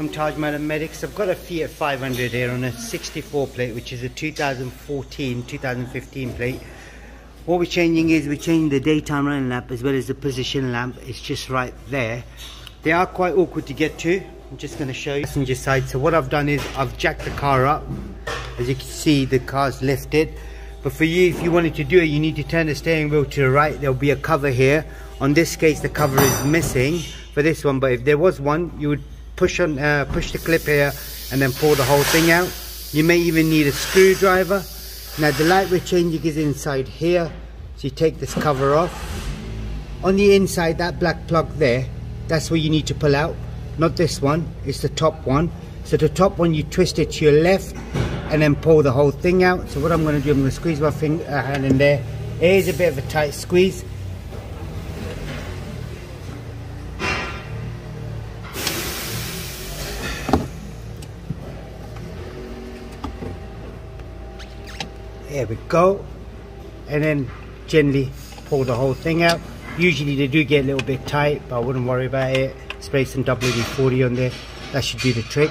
from Tajmotormedics. I've got a Fiat 500 here on a 64 plate, which is a 2014-2015 plate. What we're changing is we're changing the daytime running lamp as well as the position lamp. It's just right there. They are quite awkward to get to. I'm just going to show you passenger side. So what I've done is I've jacked the car up. As you can see, the car's lifted. But for you, if you wanted to do it, you need to turn the steering wheel to the right. There'll be a cover here. On this case, the cover is missing for this one. But if there was one, you would push the clip here and then pull the whole thing out. You may even need a screwdriver. Now the light we're changing is inside here. So you take this cover off. On the inside, that black plug there, that's where you need to pull out. Not this one, it's the top one. So the top one, you twist it to your left and then pull the whole thing out. So what I'm going to do, I'm going to squeeze my hand in there. It is a bit of a tight squeeze. There we go. And then gently pull the whole thing out. Usually they do get a little bit tight, but I wouldn't worry about it. Spray some WD-40 on there. That should do the trick.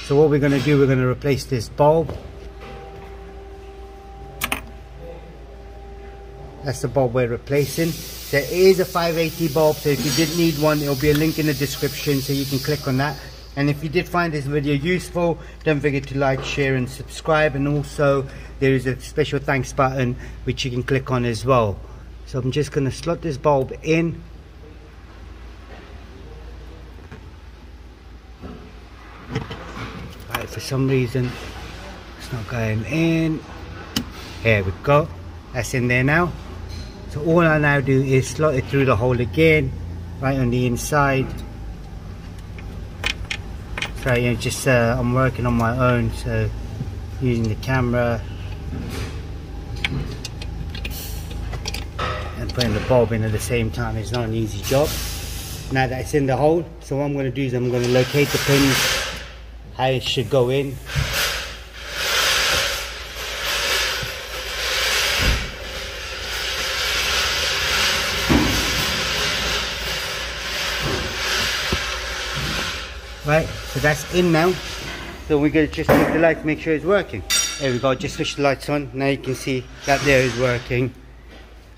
So what we're going to do, we're going to replace this bulb. That's the bulb we're replacing. There is a 580 bulb, so if you did need one, there'll be a link in the description so you can click on that. And if you did find this video useful, don't forget to like, share and subscribe. And also there is a special thanks button which you can click on as well. So I'm just going to slot this bulb in. Right, for some reason it's not going in. There we go. That's in there now. So all I now do is slot it through the hole again, right on the inside. So you know, just I'm working on my own, so using the camera and putting the bulb in at the same time is not an easy job. Now that it's in the hole, so what I'm going to do is I'm going to locate the pins how it should go in. Right, so that's in now. So we're going to just take the light to make sure it's working. There we go, just switch the lights on. Now you can see that there is working,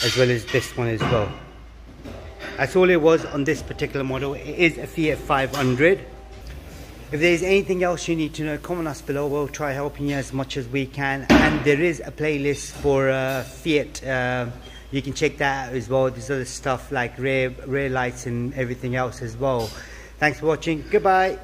as well as this one as well. That's all it was on this particular model. It is a Fiat 500. If there's anything else you need to know, comment us below. We'll try helping you as much as we can. And there is a playlist for Fiat. You can check that out as well. There's other stuff like rear lights and everything else as well. Thanks for watching. Goodbye.